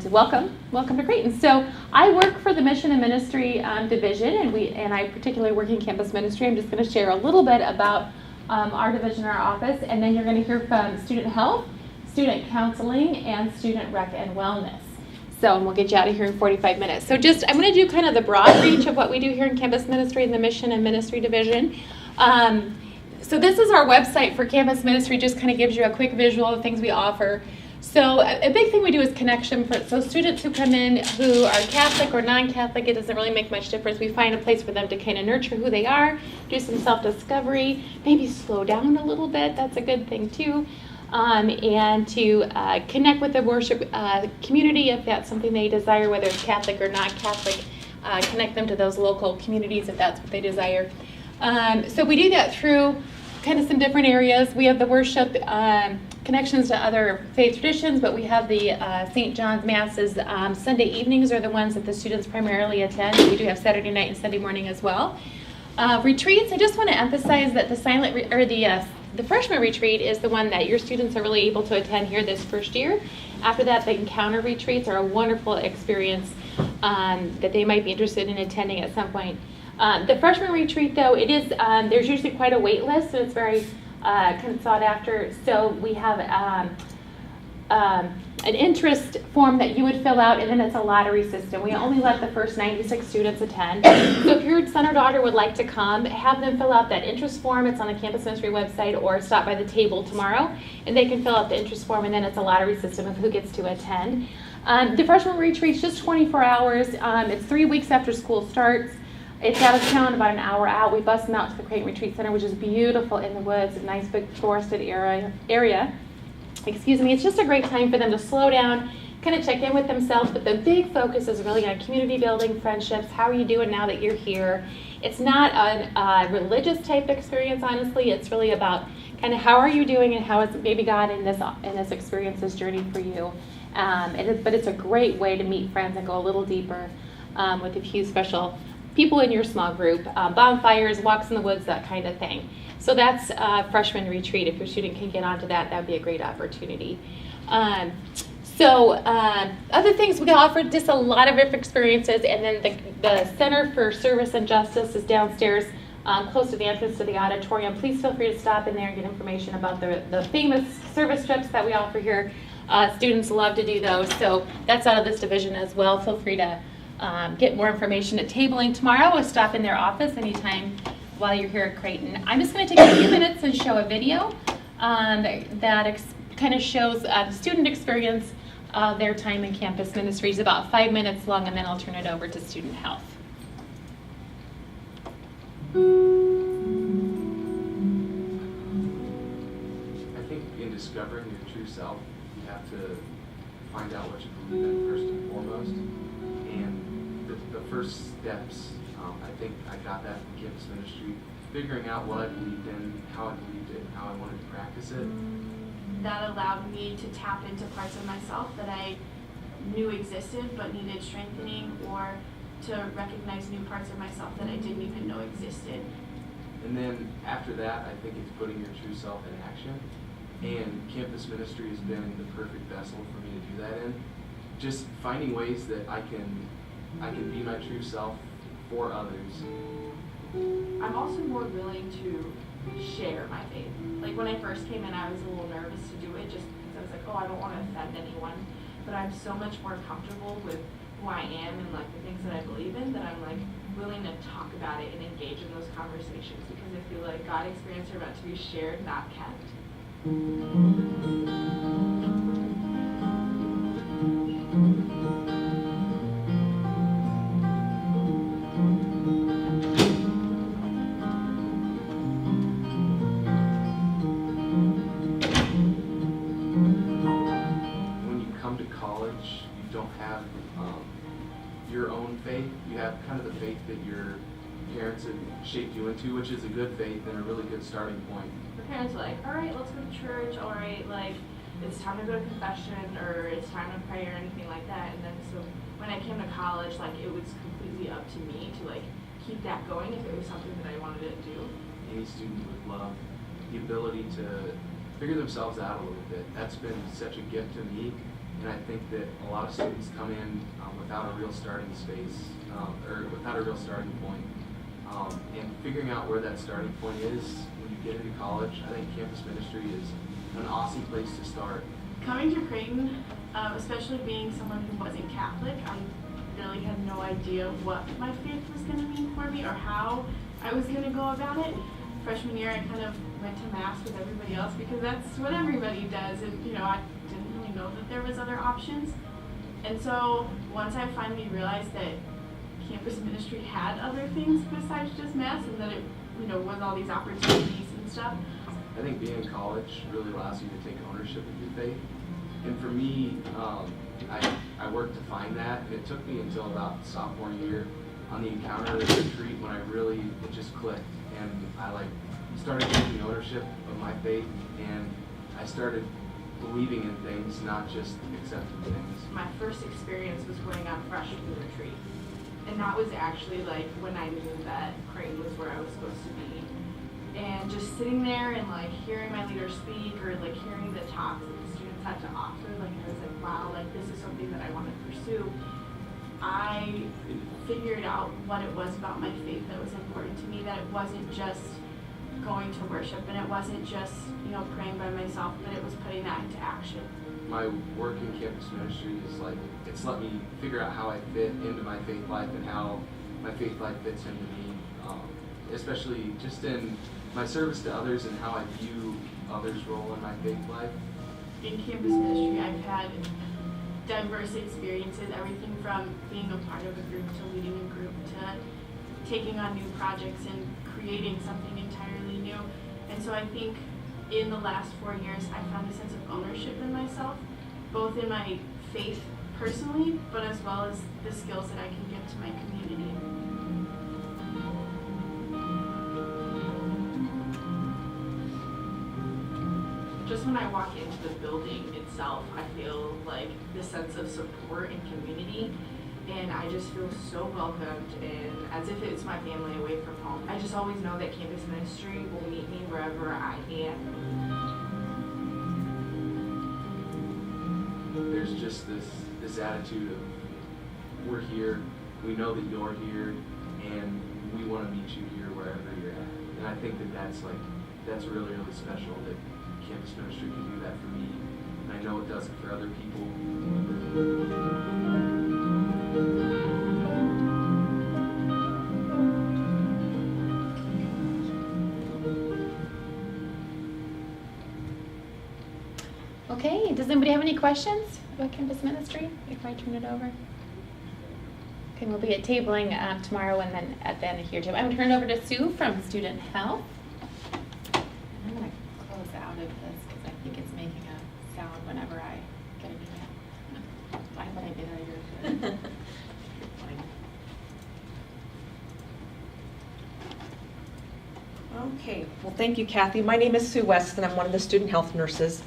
welcome to Creighton. So I work for the Mission and Ministry division, and I particularly work in campus ministry. I'm just going to share a little bit about our division, our office, and then you're going to hear from student health, student counseling, and student rec and wellness. So, and we'll get you out of here in 45 minutes. So I'm going to do kind of the broad reach of what we do here in campus ministry in the Mission and Ministry division. So this is our website for campus ministry, just kind of gives you a quick visual of things we offer. So a big thing we do is connection. So students who come in who are Catholic or non-Catholic, it doesn't really make much difference. We find a place for them to kind of nurture who they are, do some self-discovery, maybe slow down a little bit. That's a good thing too. And to connect with the worship community if that's something they desire, whether it's Catholic or not Catholic, connect them to those local communities if that's what they desire. So we do that through kind of some different areas. We have the worship connections to other faith traditions, but we have the St. John's Masses. Sunday evenings are the ones that the students primarily attend. We do have Saturday night and Sunday morning as well. Retreats, I just want to emphasize that the freshman retreat is the one that your students are really able to attend here this first year. After that, the encounter retreats are a wonderful experience that they might be interested in attending at some point. The freshman retreat, though, it is there's usually quite a wait list, so it's very kind of sought after. So we have an interest form that you would fill out, and then it's a lottery system. We only let the first 96 students attend. So if your son or daughter would like to come, have them fill out that interest form. It's on the campus ministry website, or stop by the table tomorrow, and they can fill out the interest form, and then it's a lottery system of who gets to attend. The freshman retreat's just 24 hours. It's 3 weeks after school starts. It's out of town, about an hour out. We bus them out to the Creighton Retreat Center, which is beautiful in the woods, a nice big forested area. Excuse me. It's just a great time for them to slow down, kind of check in with themselves, but the big focus is really on community building, friendships. How are you doing now that you're here? It's not a religious type experience, honestly. It's really about kind of how are you doing and how is maybe God in this experience, this journey for you. But it's a great way to meet friends and go a little deeper with a few special people in your small group, bonfires, walks in the woods, that kind of thing. So that's freshman retreat. If your student can get onto that, that'd be a great opportunity. Other things we can offer, just a lot of experiences, and then the Center for Service and Justice is downstairs, close to the entrance to the auditorium. Please feel free to stop in there and get information about the famous service trips that we offer here. Students love to do those, so that's out of this division as well. Feel free to get more information at tabling tomorrow, or stop in their office anytime while you're here at Creighton. I'm just going to take a few minutes and show a video that kind of shows the student experience of their time in campus ministries, about 5 minutes long, and then I'll turn it over to student health. I think in discovering your true self, you have to find out what you believe in first and foremost. And the first steps, I think I got that from campus ministry, figuring out what I believed in, how I believed it, and how I wanted to practice it. That allowed me to tap into parts of myself that I knew existed but needed strengthening, or to recognize new parts of myself that I didn't even know existed. And then after that, I think it's putting your true self in action. And campus ministry has been the perfect vessel for me to do that in. Just finding ways that I can be my true self for others. I'm also more willing to share my faith. Like when I first came in, I was a little nervous to do it just because I was like, oh, I don't want to offend anyone. But I'm so much more comfortable with who I am and like the things that I believe in, that I'm like willing to talk about it and engage in those conversations, because I feel like God experiences are meant to be shared, not kept. Your own faith. You have kind of the faith that your parents have shaped you into, which is a good faith and a really good starting point. My parents were like, all right, let's go to church, all right, like, it's time to go to confession, or it's time to pray, or anything like that. And then so when I came to college, like, it was completely up to me to, like, keep that going if it was something that I wanted to do. Any student would love the ability to figure themselves out a little bit. That's been such a gift to me, And I think that a lot of students come in without a real starting space, or without a real starting point. And figuring out where that starting point is when you get into college, I think campus ministry is an awesome place to start. Coming to Creighton, especially being someone who wasn't Catholic, I really had no idea what my faith was going to mean for me or how I was going to go about it. Freshman year, I kind of went to Mass with everybody else because that's what everybody does, and I didn't really know that there was other options. And so once I finally realized that campus ministry had other things besides just Mass, and that it was all these opportunities and stuff. I think being in college really allows you to take ownership of your faith. And for me, I worked to find that, and it took me until about sophomore year on the Encounter retreat when it just clicked, and I started taking ownership of my faith, and I started believing in things, not just accepting things. My first experience was going on freshman retreat, and that was actually when I knew that Creighton was where I was supposed to be. And just sitting there and hearing my leader speak, or hearing the talks that the students had to offer, I was like, wow, this is something that I want to pursue. I figured out what it was about my faith that was important to me, that it wasn't just going to worship, and it wasn't just praying by myself, but it was putting that into action. My work in campus ministry is it's let me figure out how I fit into my faith life and how my faith life fits into me, especially just in my service to others and how I view others' role in my faith life. In campus ministry, I've had diverse experiences, everything from being a part of a group to leading a group to taking on new projects and creating something entirely new. And so I think in the last 4 years, I found a sense of ownership in myself, both in my faith personally, but as well as the skills that I can give to my community. Just when I walk into the building itself, I feel the sense of support and community, and I just feel so welcomed and as if it's my family away from home. I just always know that campus ministry will meet me wherever I am. There's just this attitude of, we're here, we know that you're here, and we want to meet you here wherever you're at. And I think that's really, really special that campus ministry can do that for me, and I know it does it for other people. Okay, does anybody have any questions about campus ministry before I turn it over? Okay, we'll be at tabling tomorrow and then at the end of here too. I'm going to turn it over to Sue from Student Health. And I'm going to close out of this because I think it's making a sound whenever I get an email. Find what I did earlier. Okay, well, thank you, Kathy. My name is Sue West, and I'm one of the student health nurses.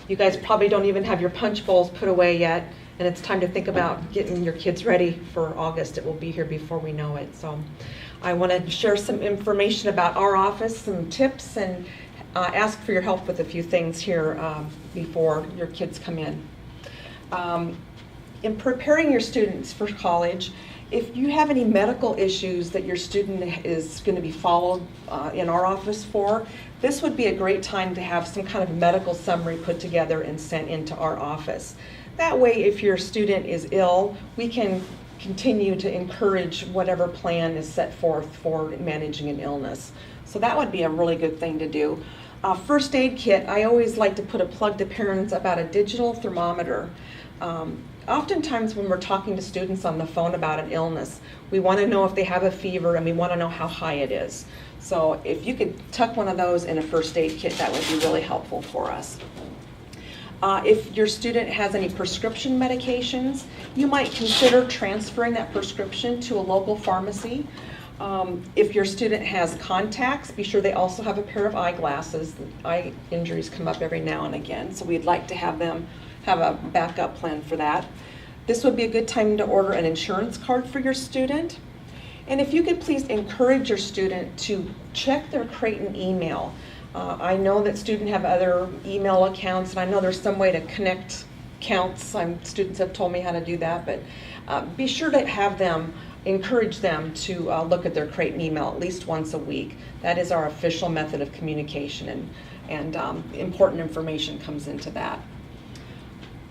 You guys probably don't even have your punch bowls put away yet, and it's time to think about getting your kids ready for August. It will be here before we know it. So I want to share some information about our office, some tips, and ask for your help with a few things here before your kids come in. In preparing your students for college, if you have any medical issues that your student is going to be followed in our office for, this would be a great time to have some kind of medical summary put together and sent into our office. That way, if your student is ill, we can continue to encourage whatever plan is set forth for managing an illness. So that would be a really good thing to do. First aid kit, I always like to put a plug to parents about a digital thermometer. Oftentimes when we're talking to students on the phone about an illness, we want to know if they have a fever and we want to know how high it is. So if you could tuck one of those in a first aid kit, that would be really helpful for us. If your student has any prescription medications, you might consider transferring that prescription to a local pharmacy. If your student has contacts, be sure they also have a pair of eyeglasses. Eye injuries come up every now and again, so we'd like to have them have a backup plan for that. This would be a good time to order an insurance card for your student. And if you could please encourage your student to check their Creighton email. I know that students have other email accounts, and I know there's some way to connect counts. Students have told me how to do that, but be sure to have them, encourage them to look at their Creighton email at least once a week. That is our official method of communication, and important information comes into that.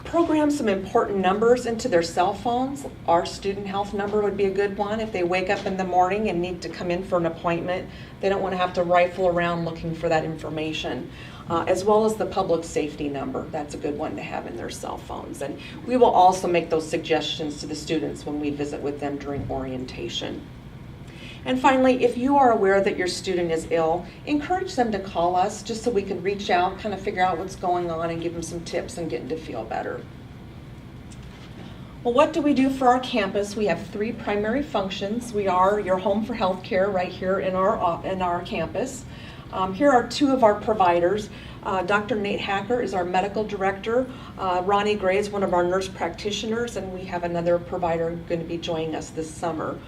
Program some important numbers into their cell phones. Our student health number would be a good one. If they wake up in the morning and need to come in for an appointment, they don't want to have to rifle around looking for that information. As well as the public safety number. That's a good one to have in their cell phones. And we will also make those suggestions to the students when we visit with them during orientation. And finally, if you are aware that your student is ill, encourage them to call us just so we can reach out, kind of figure out what's going on and give them some tips and get them to feel better. Well, what do we do for our campus? We have 3 primary functions. We are your home for healthcare right here in our campus. Here are 2 of our providers. Dr. Nate Hacker is our medical director. Ronnie Gray is one of our nurse practitioners, and we have another provider going to be joining us this summer.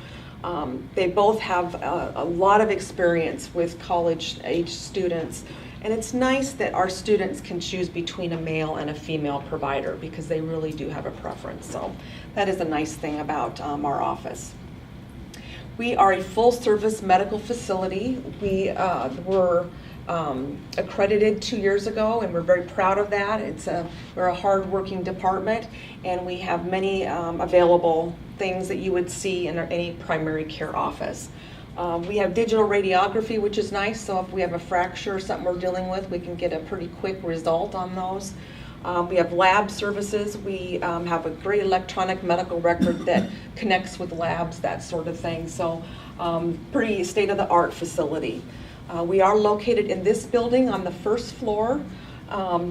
They both have a lot of experience with college-age students, and it's nice that our students can choose between a male and a female provider because they really do have a preference. So that is a nice thing about our office. We are a full-service medical facility. We were accredited 2 years ago, and we're very proud of that. We're a hard-working department, and we have many available things that you would see in any primary care office. We have digital radiography, which is nice, so if we have a fracture or something we're dealing with, we can get a pretty quick result on those. We have lab services. We have a great electronic medical record that connects with labs, that sort of thing. So pretty state-of-the-art facility. We are located in this building on the 1st floor.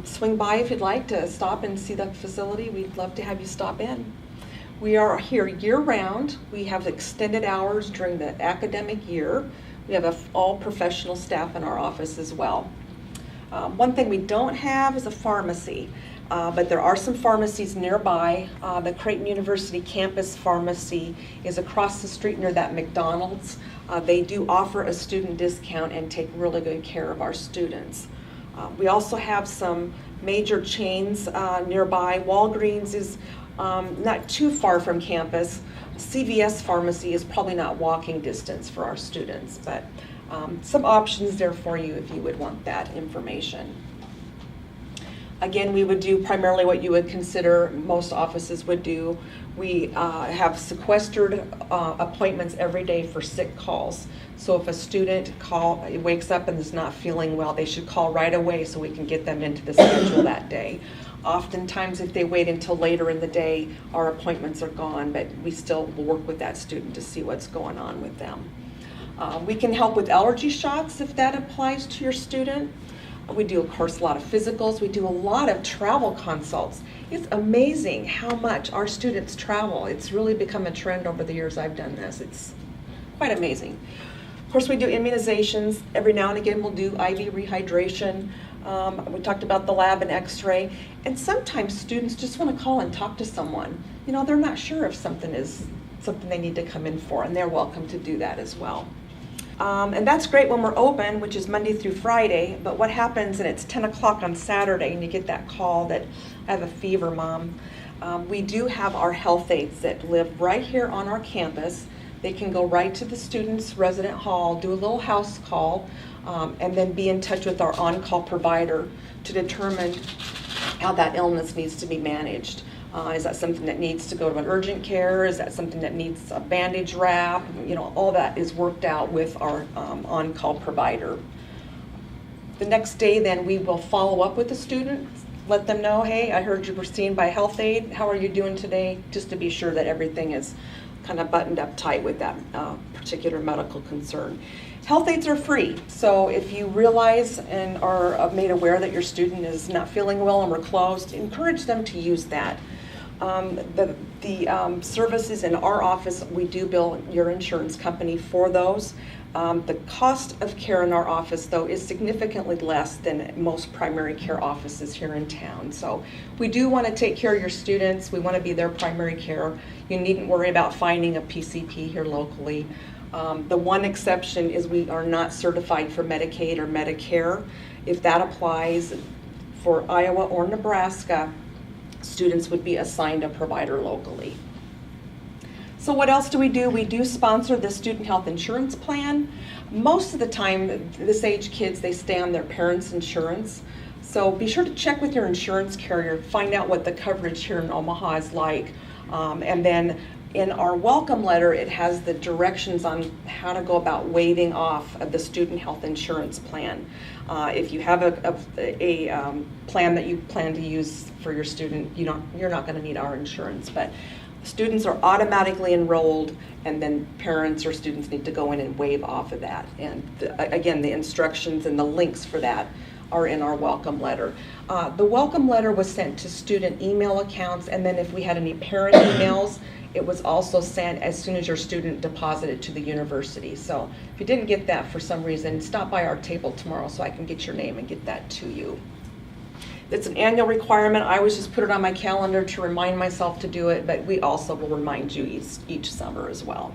Swing by if you'd like to stop and see the facility. We'd love to have you stop in. We are here year-round. We have extended hours during the academic year. We have all professional staff in our office as well. One thing we don't have is a pharmacy, but there are some pharmacies nearby. The Creighton University campus pharmacy is across the street near that McDonald's. They do offer a student discount and take really good care of our students. We also have some major chains nearby. Walgreens is not too far from campus. CVS Pharmacy is probably not walking distance for our students, but some options there for you if you would want that information. Again, we would do primarily what you would consider most offices would do. We have sequestered appointments every day for sick calls. So if a student wakes up and is not feeling well, they should call right away so we can get them into the schedule that day. Oftentimes, if they wait until later in the day, our appointments are gone, but we still will work with that student to see what's going on with them. We can help with allergy shots if that applies to your student. We do, of course, a lot of physicals. We do a lot of travel consults. It's amazing how much our students travel. It's really become a trend over the years I've done this. It's quite amazing. Of course, we do immunizations. Every now and again, we'll do IV rehydration. We talked about the lab and x-ray. And sometimes students just want to call and talk to someone. You know, they're not sure if something is something they need to come in for, and they're welcome to do that as well. And that's great when we're open, which is Monday through Friday, but what happens, and it's 10 o'clock on Saturday, and you get that call that I have a fever, Mom. We do have our health aides that live right here on our campus. They can go right to the student's resident hall, do a little house call, and then be in touch with our on-call provider to determine how that illness needs to be managed. Is that something that needs to go to an urgent care? Is that something that needs a bandage wrap? You know, all that is worked out with our on-call provider. The next day, then, we will follow up with the student, let them know, hey, I heard you were seen by a health aide. How are you doing today? Just to be sure that everything is kind of buttoned up tight with that particular medical concern. Health aides are free, so if you realize and are made aware that your student is not feeling well and we're closed, encourage them to use that. The services in our office, we do bill your insurance company for those. The cost of care in our office, though, is significantly less than most primary care offices here in town. So we do want to take care of your students. We want to be their primary care. You needn't worry about finding a PCP here locally. The one exception is we are not certified for Medicaid or Medicare. If that applies for Iowa or Nebraska, students would be assigned a provider locally. So what else do? We do sponsor the student health insurance plan. Most of the time, this age kids, they stay on their parents' insurance. So be sure to check with your insurance carrier, find out what the coverage here in Omaha is like. And then in our welcome letter, it has the directions on how to go about waiving off of the student health insurance plan. If you have a plan that you plan to use for your student, you're not going to need our insurance. But students are automatically enrolled, and then parents or students need to go in and waive off of that. And again, the instructions and the links for that are in our welcome letter. The welcome letter was sent to student email accounts, and then if we had any parent emails, it was also sent as soon as your student deposited to the university. So if you didn't get that for some reason, stop by our table tomorrow so I can get your name and get that to you. It's an annual requirement. I always just put it on my calendar to remind myself to do it, but we also will remind you each summer as well.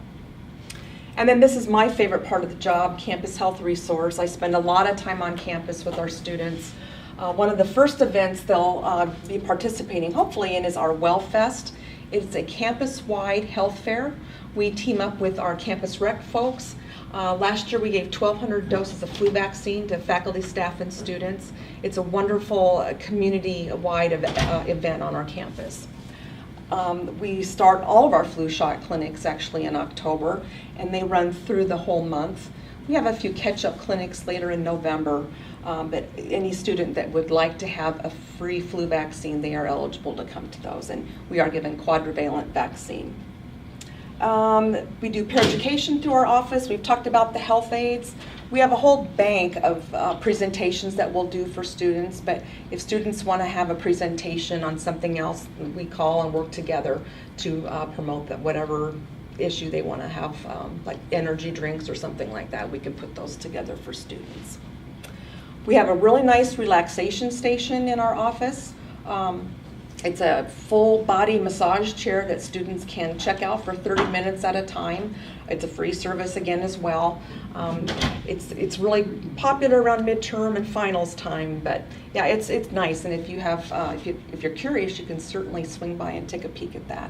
And then this is my favorite part of the job, Campus Health Resource. I spend a lot of time on campus with our students. One of the first events they'll be participating, hopefully, in is our WellFest. It's a campus-wide health fair. We team up with our campus rec folks. Last year we gave 1,200 doses of flu vaccine to faculty, staff, and students. It's a wonderful community-wide event on our campus. We start all of our flu shot clinics actually in October, and they run through the whole month. We have a few catch-up clinics later in November, but any student that would like to have a free flu vaccine, they are eligible to come to those, and we are given quadrivalent vaccine. We do peer education through our office. We've talked about the health aides. We have a whole bank of presentations that we'll do for students, but if students want to have a presentation on something else, we call and work together to promote whatever issue they want to have, like energy drinks or something like that. We can put those together for students. We have a really nice relaxation station in our office. It's a full body massage chair that students can check out for 30 minutes at a time. It's a free service again as well. It's really popular around midterm and finals time, but yeah, it's nice. And if you have if you're curious, you can certainly swing by and take a peek at that.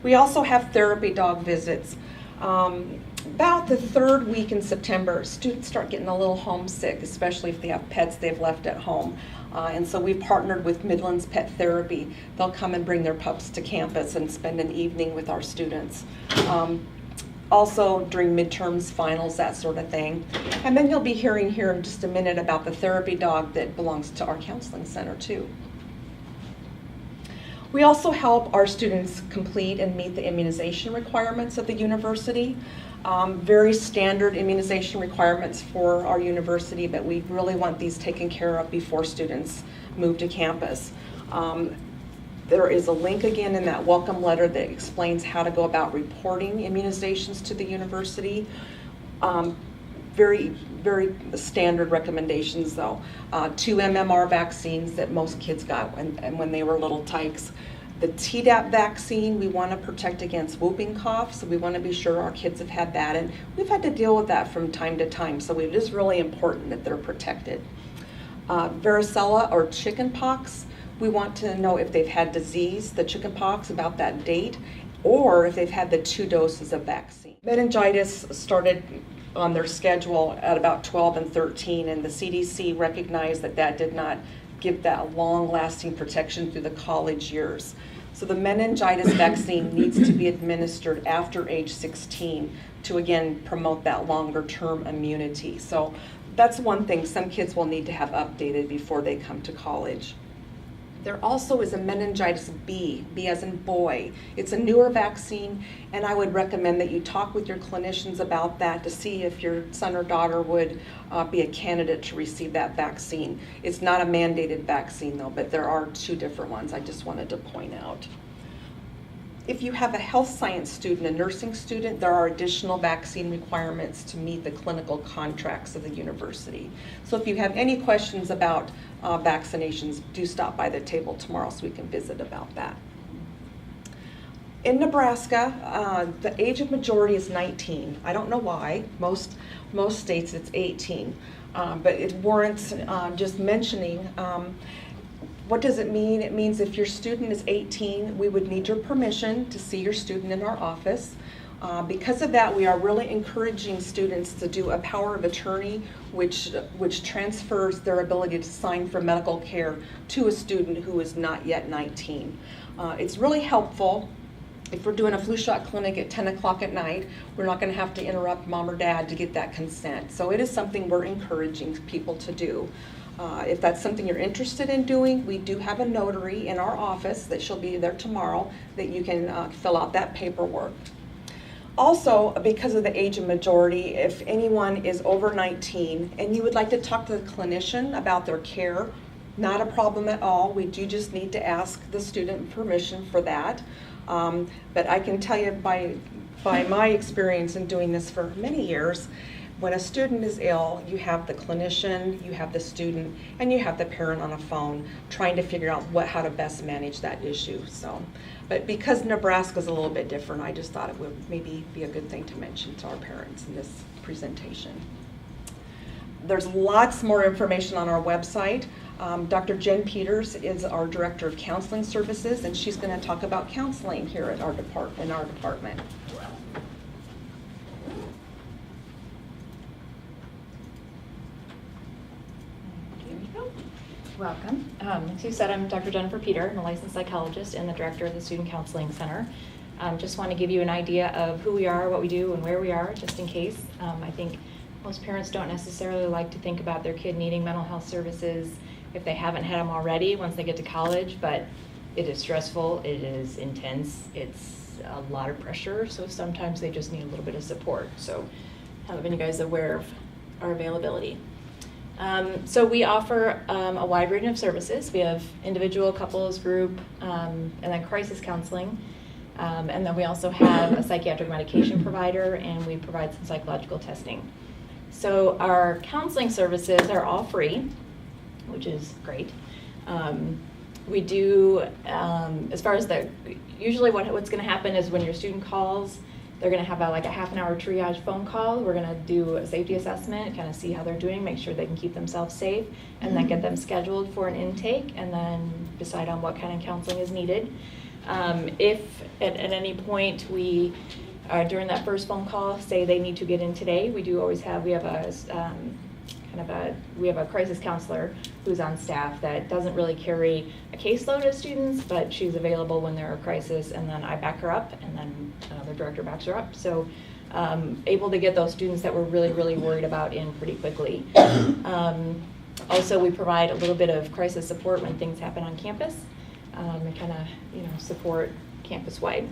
We also have therapy dog visits. About the third week in September, students start getting a little homesick, especially if they have pets they've left at home. And so we've partnered with Midlands Pet Therapy. They'll come and bring their pups to campus and spend an evening with our students. Also during midterms, finals, that sort of thing. And then you'll be hearing here in just a minute about the therapy dog that belongs to our counseling center too. We also help our students complete and meet the immunization requirements of the university. Very standard immunization requirements for our university, but we really want these taken care of before students move to campus. There is a link again in that welcome letter that explains how to go about reporting immunizations to the university. Very, very standard recommendations though. 2 MMR vaccines that most kids got when they were little tykes. The Tdap vaccine, we want to protect against whooping cough, so we want to be sure our kids have had that, and we've had to deal with that from time to time, so it is really important that they're protected. Varicella or chicken pox, we want to know if they've had disease, the chicken pox, about that date, or if they've had the 2 doses of vaccine. Meningitis started on their schedule at about 12 and 13, and the CDC recognized that did not give that long-lasting protection through the college years. So the meningitis vaccine needs to be administered after age 16 to again promote that longer-term immunity. So that's one thing some kids will need to have updated before they come to college. There also is a meningitis B, B as in boy. It's a newer vaccine, and I would recommend that you talk with your clinicians about that to see if your son or daughter would be a candidate to receive that vaccine. It's not a mandated vaccine though, but there are 2 different ones I just wanted to point out. If you have a health science student, a nursing student, there are additional vaccine requirements to meet the clinical contracts of the university. So if you have any questions about vaccinations, do stop by the table tomorrow so we can visit about that. In Nebraska, the age of majority is 19. I don't know why. Most states it's 18, but it warrants just mentioning. What does it mean? It means if your student is 18, we would need your permission to see your student in our office. Because of that, we are really encouraging students to do a power of attorney, which transfers their ability to sign for medical care to a student who is not yet 19. It's really helpful. If we're doing a flu shot clinic at 10 o'clock at night, we're not going to have to interrupt mom or dad to get that consent. So it is something we're encouraging people to do. If that's something you're interested in doing, we do have a notary in our office that she'll be there tomorrow that you can fill out that paperwork. Also, because of the age of majority, if anyone is over 19 and you would like to talk to the clinician about their care, not a problem at all. We do just need to ask the student permission for that. But I can tell you by my experience in doing this for many years, when a student is ill, you have the clinician, you have the student, and you have the parent on a phone trying to figure out how to best manage that issue. So, but because Nebraska's a little bit different, I just thought it would maybe be a good thing to mention to our parents in this presentation. There's lots more information on our website. Dr. Jen Peters is our Director of Counseling Services, and she's going to talk about counseling here at our department. Welcome. As you said, I'm Dr. Jennifer Peter. I'm a licensed psychologist and the director of the Student Counseling Center. Just want to give you an idea of who we are, what we do, and where we are, just in case. I think most parents don't necessarily like to think about their kid needing mental health services if they haven't had them already once they get to college, but it is stressful, it is intense, it's a lot of pressure, so sometimes they just need a little bit of support. So having you guys aware of our availability. So we offer a wide range of services. We have individual, couples, group, and then crisis counseling. And then we also have a psychiatric medication provider, and we provide some psychological testing. So our counseling services are all free, which is great. We do, as far as usually what's going to happen is when your student calls, they're going to have a half an hour triage phone call. We're going to do a safety assessment, kind of see how they're doing, make sure they can keep themselves safe, and then get them scheduled for an intake, and then decide on what kind of counseling is needed. If at any point we, during that first phone call, say they need to get in today, we have a crisis counselor who's on staff that doesn't really carry a caseload of students, but she's available when there are crises, and then I back her up, and then the director backs her up. So able to get those students that we're really, really worried about in pretty quickly. Also, we provide a little bit of crisis support when things happen on campus, and kind of support campus-wide.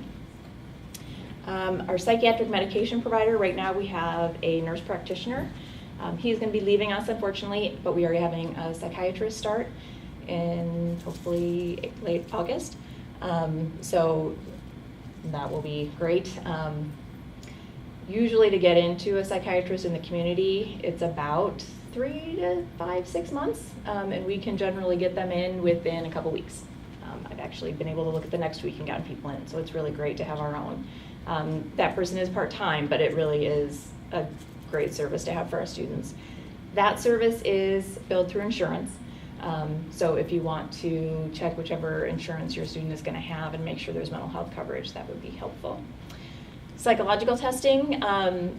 Our psychiatric medication provider, right now we have a nurse practitioner. He's going to be leaving us, unfortunately, but we are having a psychiatrist start in hopefully late August. So that will be great. Usually to get into a psychiatrist in the community, it's about 3 to 5, 6 months, and we can generally get them in within a couple weeks. I've actually been able to look at the next week and gotten people in, so it's really great to have our own. That person is part-time, but it really is a great service to have for our students. That service is billed through insurance. So if you want to check whichever insurance your student is going to have and make sure there's mental health coverage, that would be helpful. Psychological testing,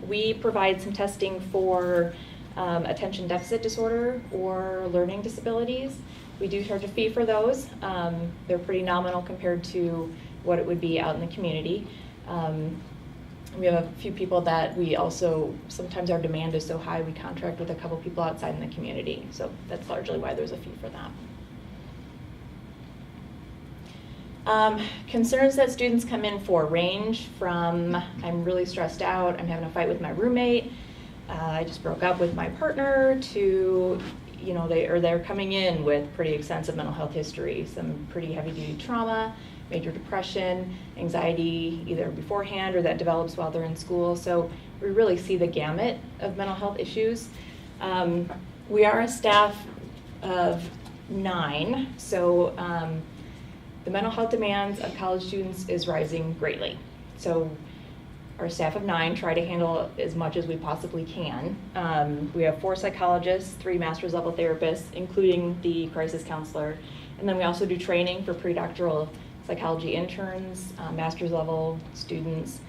we provide some testing for attention deficit disorder or learning disabilities. We do charge a fee for those. They're pretty nominal compared to what it would be out in the community. We have a few people that we also, sometimes our demand is so high, we contract with a couple people outside in the community. So that's largely why there's a fee for that. Concerns that students come in for range from, I'm really stressed out, I'm having a fight with my roommate, I just broke up with my partner, to, they're coming in with pretty extensive mental health history, some pretty heavy duty trauma, major depression, anxiety, either beforehand or that develops while they're in school. So we really see the gamut of mental health issues. We are a staff of 9, so the mental health demands of college students is rising greatly. So our staff of 9 try to handle as much as we possibly can. We have 4 psychologists, 3 master's level therapists, including the crisis counselor, And then we also do training for predoctoral psychology interns, master's level students.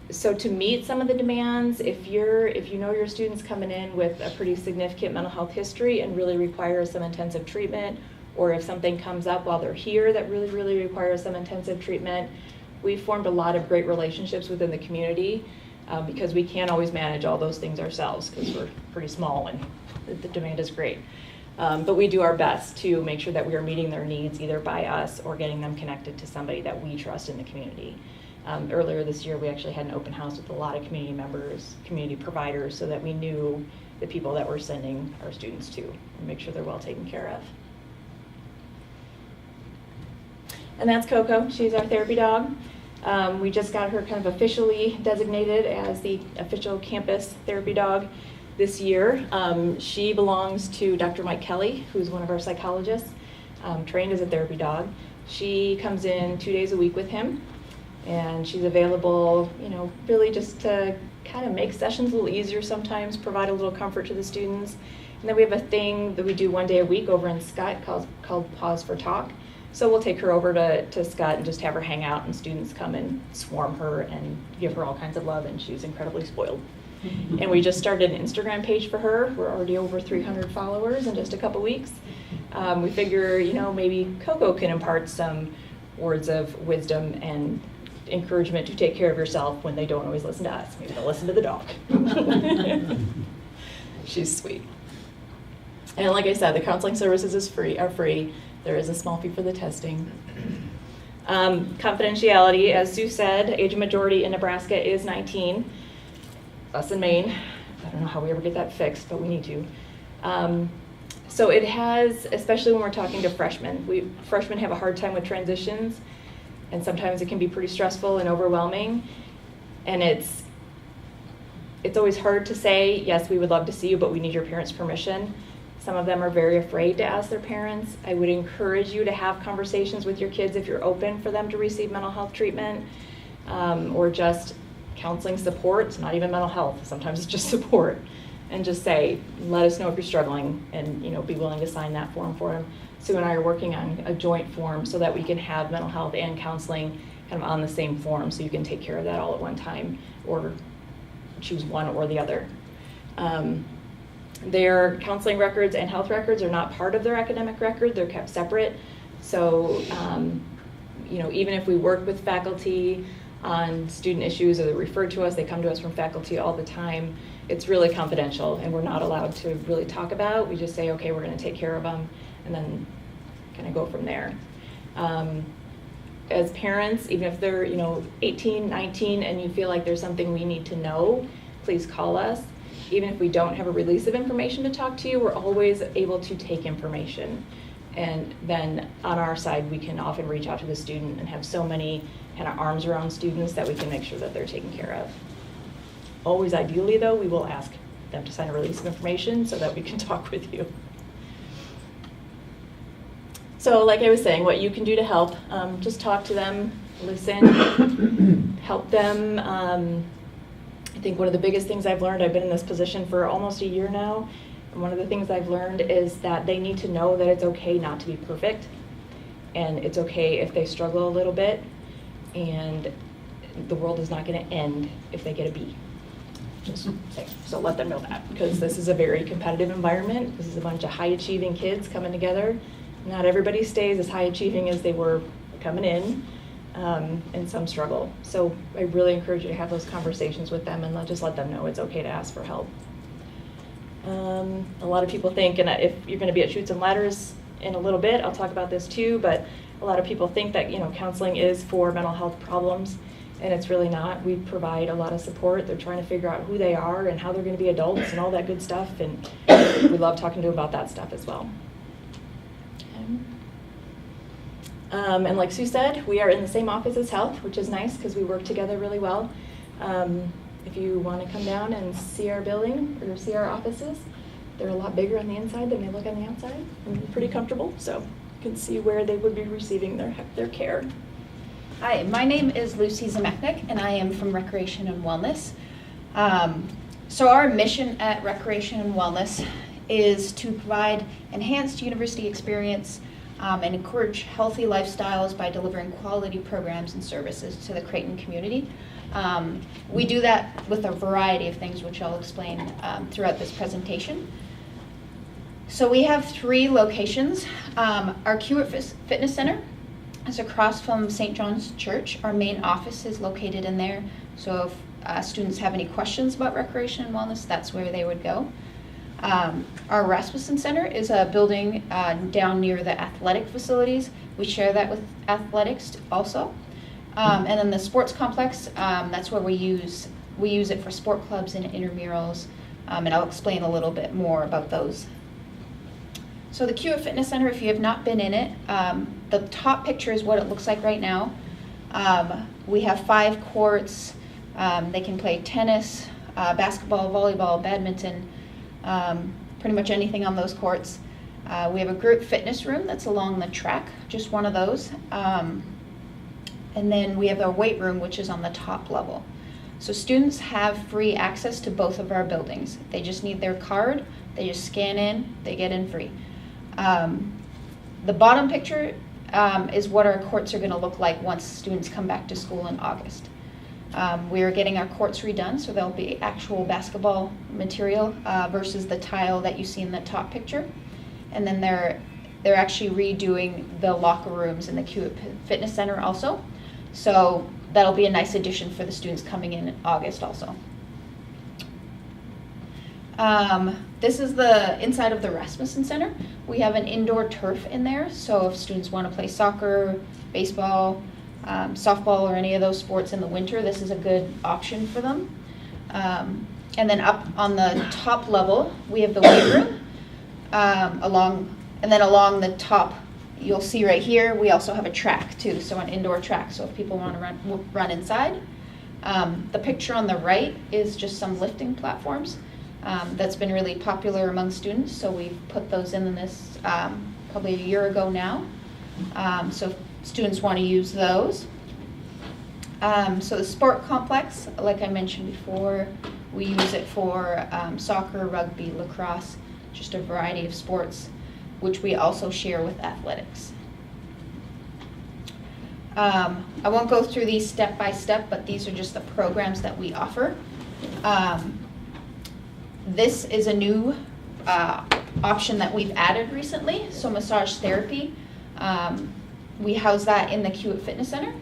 So to meet some of the demands, if you know your student's coming in with a pretty significant mental health history and really requires some intensive treatment, or if something comes up while they're here that really, really requires some intensive treatment, we've formed a lot of great relationships within the community because we can't always manage all those things ourselves because we're pretty small and the demand is great. But we do our best to make sure that we are meeting their needs either by us or getting them connected to somebody that we trust in the community. Earlier this year, we actually had an open house with a lot of community members, community providers, so that we knew the people that we're sending our students to and make sure they're well taken care of. And that's Coco. She's our therapy dog. We just got her kind of officially designated as the official campus therapy dog this year. She belongs to Dr. Mike Kelly, who's one of our psychologists, trained as a therapy dog. She comes in 2 days a week with him, and she's available, really just to kind of make sessions a little easier sometimes, provide a little comfort to the students. And then we have a thing that we do 1 day a week over in Scott called Pause for Talk. So we'll take her over to Scott and just have her hang out, and students come and swarm her and give her all kinds of love, and she's incredibly spoiled. And we just started an Instagram page for her. We're already over 300 followers in just a couple weeks. We figure, maybe Coco can impart some words of wisdom and encouragement to take care of yourself when they don't always listen to us. Maybe they'll listen to the dog. She's sweet. And like I said, the counseling services are free. There is a small fee for the testing. Confidentiality, as Sue said, age of majority in Nebraska is 19. Us in Maine. I don't know how we ever get that fixed, but we need to. So it has, especially when we're talking to freshmen, freshmen have a hard time with transitions, and sometimes it can be pretty stressful and overwhelming. And it's always hard to say, yes, we would love to see you, but we need your parents' permission. Some of them are very afraid to ask their parents. I would encourage you to have conversations with your kids if you're open for them to receive mental health treatment, or just counseling support. It's not even mental health. Sometimes it's just support. And just say, let us know if you're struggling, and be willing to sign that form for them. Sue and I are working on a joint form so that we can have mental health and counseling kind of on the same form, so you can take care of that all at one time or choose one or the other. Their counseling records and health records are not part of their academic record. They're kept separate. So, even if we work with faculty on student issues or they're referred to us, they come to us from faculty all the time, it's really confidential and we're not allowed to really talk about. We just say, okay, we're going to take care of them, and then kind of go from there. As parents, even if they're 18, 19, and you feel like there's something we need to know, please call us. Even if we don't have a release of information to talk to you, we're always able to take information. And then on our side, we can often reach out to the student and have so many kind of arms around students that we can make sure that they're taken care of. Always ideally though, we will ask them to sign a release of information so that we can talk with you. So like I was saying, what you can do to help, just talk to them, listen, help them. I think one of the biggest things I've learned, I've been in this position for almost a year now, and one of the things I've learned is that they need to know that it's okay not to be perfect, and it's okay if they struggle a little bit, and the world is not going to end if they get a B. Just say, so let them know that, because this is a very competitive environment. This is a bunch of high-achieving kids coming together. Not everybody stays as high-achieving as they were coming in, and some struggle. So I really encourage you to have those conversations with them and just let them know it's okay to ask for help. A lot of people think, and if you're going to be at Chutes and Ladders in a little bit, I'll talk about this too, but a lot of people think that counseling is for mental health problems, and it's really not. We provide a lot of support. They're trying to figure out who they are and how they're going to be adults and all that good stuff, and we love talking to them about that stuff as well. And like Sue said, we are in the same office as health, which is nice because we work together really well. If you want to come down and see our building or see our offices, they're a lot bigger on the inside than they look on the outside, and pretty comfortable, so you can see where they would be receiving their care. Hi, my name is Lucy Zemechnik, and I am from Recreation and Wellness. So our mission at Recreation and Wellness is to provide enhanced university experience and encourage healthy lifestyles by delivering quality programs and services to the Creighton community. We do that with a variety of things, which I'll explain throughout this presentation. So we have 3 locations. Our Kiewit Fitness Center is across from St. John's Church. Our main office is located in there. So if students have any questions about recreation and wellness, that's where they would go. Our Rasmussen Center is a building down near the athletic facilities. We share that with athletics also. And then the sports complex, that's where we use it for sport clubs and intramurals. And I'll explain a little bit more about those. So the Kiewit Fitness Center, if you have not been in it, the top picture is what it looks like right now. We have 5 courts. They can play tennis, basketball, volleyball, badminton, pretty much anything on those courts. We have a group fitness room that's along the track, just one of those. And then we have a weight room, which is on the top level. So students have free access to both of our buildings. They just need their card, they just scan in, they get in free. The bottom picture is what our courts are going to look like once students come back to school in August. We are getting our courts redone, so there'll be actual basketball material versus the tile that you see in the top picture. And then they're actually redoing the locker rooms in the Kiewit Fitness Center also. So that'll be a nice addition for the students coming in August also. This is the inside of the Rasmussen Center. We have an indoor turf in there, so if students want to play soccer, baseball, softball, or any of those sports in the winter, this is a good option for them. And then up on the top level, we have the weight room. Along the top, you'll see right here, we also have a track too, so an indoor track, so if people want to run inside. The picture on the right is just some lifting platforms. That's been really popular among students, so we've put those in this probably a year ago now. So if students want to use those. So the sport complex, like I mentioned before, we use it for soccer, rugby, lacrosse, just a variety of sports, which we also share with athletics. I won't go through these step by step, but these are just the programs that we offer. This is a new option that we've added recently, so massage therapy. We house that in the Kiewit Fitness Center.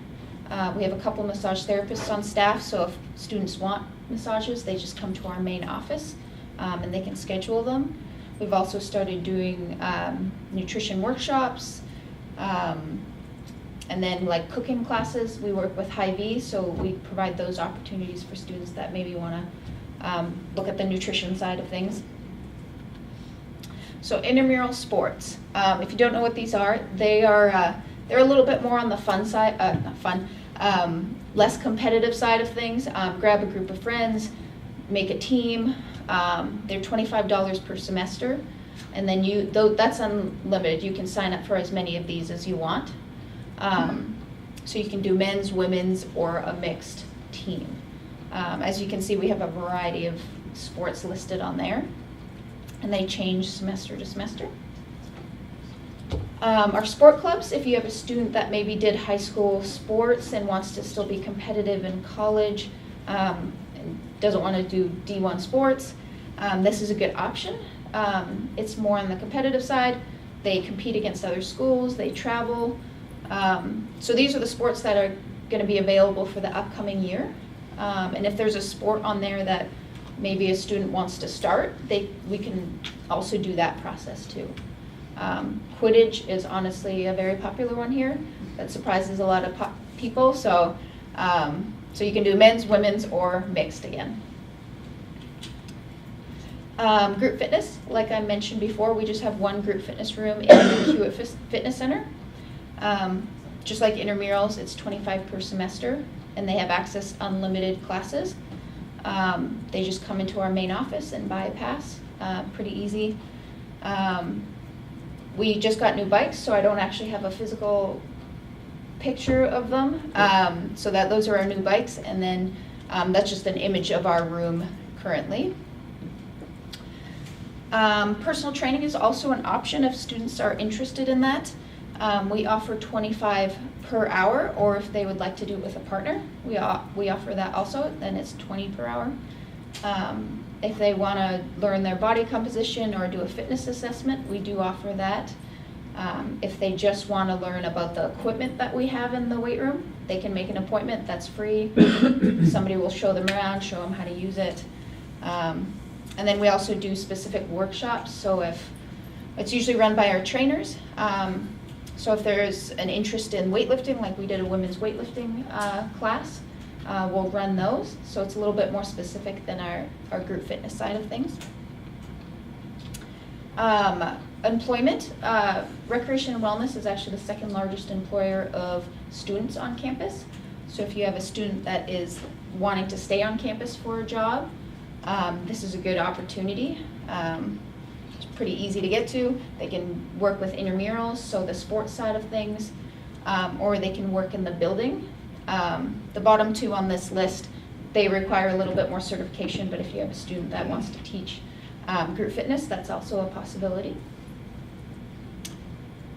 We have a couple massage therapists on staff, so if students want massages, they just come to our main office and they can schedule them. We've also started doing nutrition workshops and then like cooking classes. We work with Hy-Vee, so we provide those opportunities for students that maybe want to look at the nutrition side of things. So intramural sports. If you don't know what these are, they're a little bit more on the fun side, less competitive side of things. Grab a group of friends, make a team. They're $25 per semester, and then that's unlimited. You can sign up for as many of these as you want. So you can do men's, women's, or a mixed team. As you can see, we have a variety of sports listed on there, and they change semester to semester. Our sport clubs, if you have a student that maybe did high school sports and wants to still be competitive in college, and doesn't want to do D1 sports, this is a good option. It's more on the competitive side. They compete against other schools, they travel. So these are the sports that are going to be available for the upcoming year. And if there's a sport on there that maybe a student wants to start, we can also do that process too. Quidditch is honestly a very popular one here that surprises a lot of people. So you can do men's, women's, or mixed again. Group fitness, like I mentioned before, we just have one group fitness room in the Kiewit Fitness Center. Just like intramurals, it's $25 per semester, and they have access to unlimited classes. They just come into our main office and buy a pass. Pretty easy. We just got new bikes, so I don't actually have a physical picture of them. So those are our new bikes, and then that's just an image of our room currently. Personal training is also an option if students are interested in that. We offer 25 per hour, or if they would like to do it with a partner, we offer that also, then it's 20 per hour. If they want to learn their body composition or do a fitness assessment, we do offer that. If they just want to learn about the equipment that we have in the weight room, they can make an appointment, that's free. Somebody will show them around, show them how to use it. And then we also do specific workshops, so if it's usually run by our trainers. So if there's an interest in weightlifting, like we did a women's weightlifting class, we'll run those. So it's a little bit more specific than our group fitness side of things. Employment, Recreation and Wellness is actually the second largest employer of students on campus. So if you have a student that is wanting to stay on campus for a job, this is a good opportunity. It's pretty easy to get to. They can work with intramurals, so the sports side of things, or they can work in the building. The bottom two on this list, they require a little bit more certification, but if you have a student that wants to teach group fitness, that's also a possibility.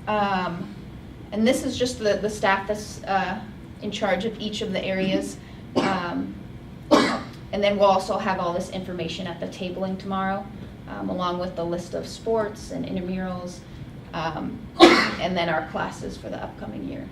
And this is just the staff that's in charge of each of the areas. And then we'll also have all this information at the tabling tomorrow, along with the list of sports and intramurals, and then our classes for the upcoming year.